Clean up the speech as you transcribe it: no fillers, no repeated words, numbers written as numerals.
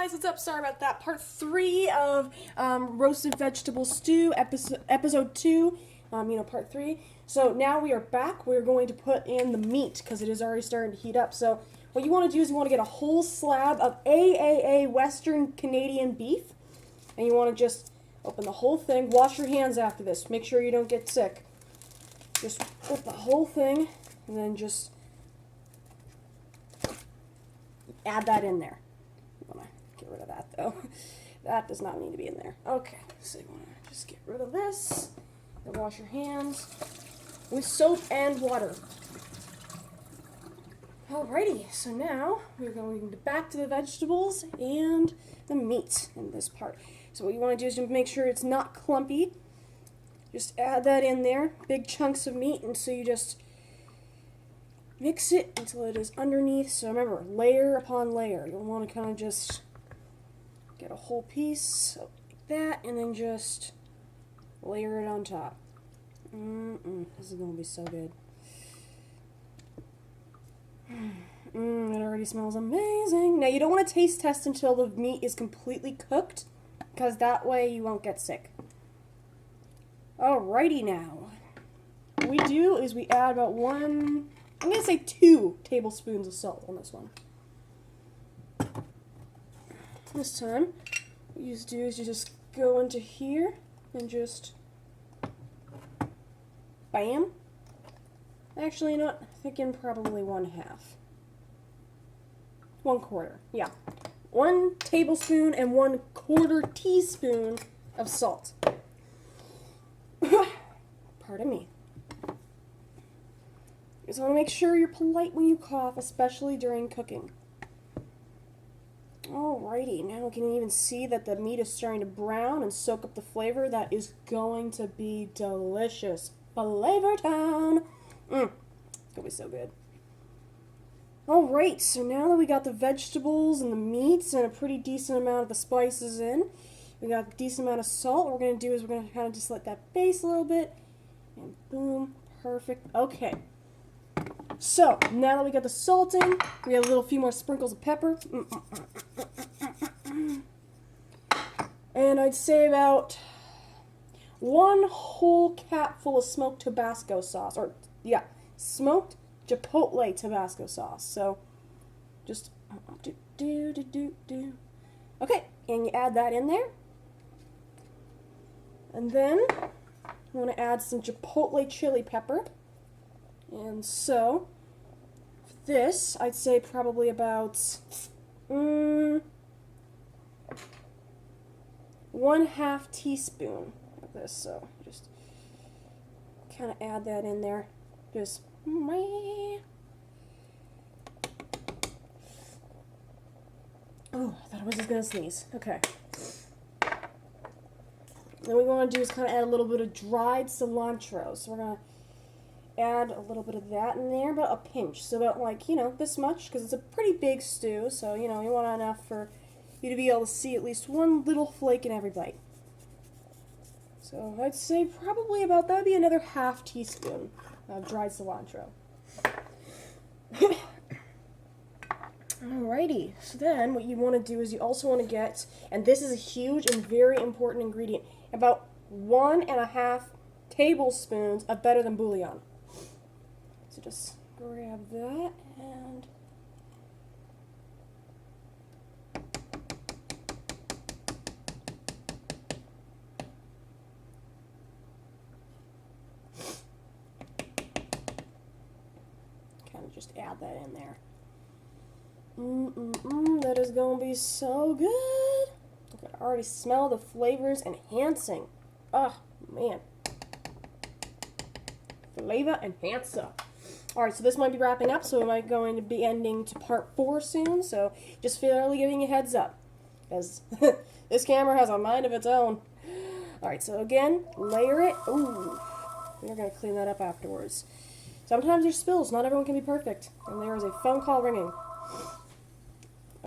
guys, what's up? Sorry about that. Part 3 of roasted vegetable stew, episode 2, part 3. So now we are back. We're going to put in the meat because it is already starting to heat up. So what you want to do is you want to get a whole slab of AAA Western Canadian beef, and you want to just open the whole thing. Wash your hands after this. Make sure you don't get sick. Just open the whole thing, and then just add that in there. I'm gonna get rid of that though. That does not need to be in there. Okay, so you wanna just get rid of this. And wash your hands with soap and water. Alrighty, so now we're going back to the vegetables and the meat in this part. So what you want to do is to make sure it's not clumpy. Just add that in there, big chunks of meat, and so you just mix it until it is underneath. So remember, layer upon layer. You'll want to kind of just get a whole piece like that, and then just layer it on top. This is going to be so good. It already smells amazing. Now, you don't want to taste test until the meat is completely cooked, because that way you won't get sick. Alrighty now. What we do is we add about I'm going to say 2 tablespoons of salt on this one. This time, what you do is you just go into here and just bam. Actually, you know what? I'm thinking probably 1/2. 1/4, yeah. 1 tablespoon and 1/4 teaspoon of salt. Pardon me. You just want to make sure you're polite when you cough, especially during cooking. Alrighty, now we can even see that the meat is starting to brown and soak up the flavor. That is going to be delicious. Flavor Town! It's going to be so good. Alright, so now that we got the vegetables and the meats and a pretty decent amount of the spices in, we got a decent amount of salt. What we're going to do is we're going to kind of just let that base a little bit. And boom, perfect. Okay. So, now that we got the salt in, we have a few more sprinkles of pepper. And I'd say about 1 whole capful of smoked Tabasco sauce. Or, yeah, smoked Chipotle Tabasco sauce. So, just Okay, and you add that in there. And then, you want to add some Chipotle chili pepper. And so, for this, I'd say probably about 1/2 teaspoon of this. So, just kind of add that in there. Just oh, I thought I was just gonna sneeze. Okay. Then what we want to do is kind of add a little bit of dried cilantro. So we're gonna add a little bit of that in there, but a pinch. So about this much, because it's a pretty big stew. So, you want enough for you to be able to see at least 1 little flake in every bite. So I'd say probably about, that'd be another 1/2 teaspoon of dried cilantro. Alrighty, so then what you want to do is you also want to get, and this is a huge and very important ingredient, about 1.5 tablespoons of better than bouillon. So just grab that and kind of just add that in there. That is going to be so good. I can already smell the flavors enhancing. Oh, man. Flavor enhancer. Alright, so this might be wrapping up, so we might going to be ending to part 4 soon, so just fairly giving you a heads up, because this camera has a mind of its own. Alright, so again, layer it. Ooh, we're going to clean that up afterwards. Sometimes there's spills, not everyone can be perfect, and there is a phone call ringing.